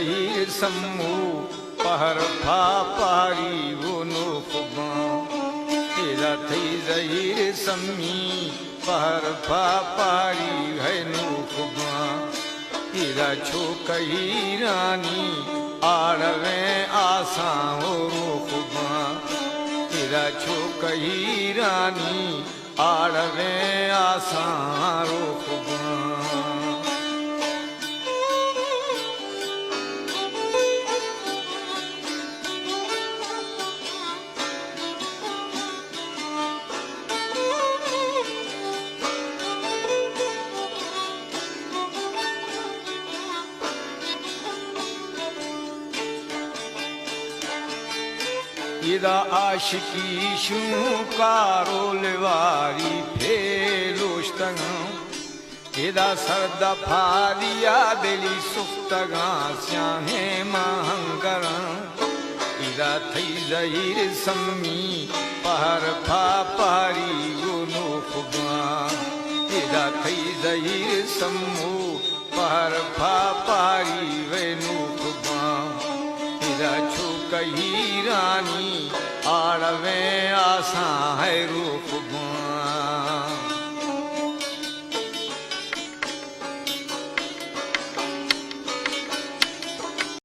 जहीर सम्मू पहर फा पारी वो नो खुबा तेरा थई जहीर सम्मी पहर फा पारी है नो खुबा तेरा छो कही रानी आड़वे आसा हो खुबा तेरा छो कही रानी आड़वे आसा रो खुबा इदा आशिकी शू कारोल वारी फेलोश्तगा इदा सरदा फारिया दिली सुफ्तगा स्याहे महंगरा इदा थई जहीर सम्मी पहर फा पारी गुनो खुबा इदा थई जहीर सम्मू पहर फा पारी वेनु खुबा इदा छो कही रानी आड़वे आसा है रूप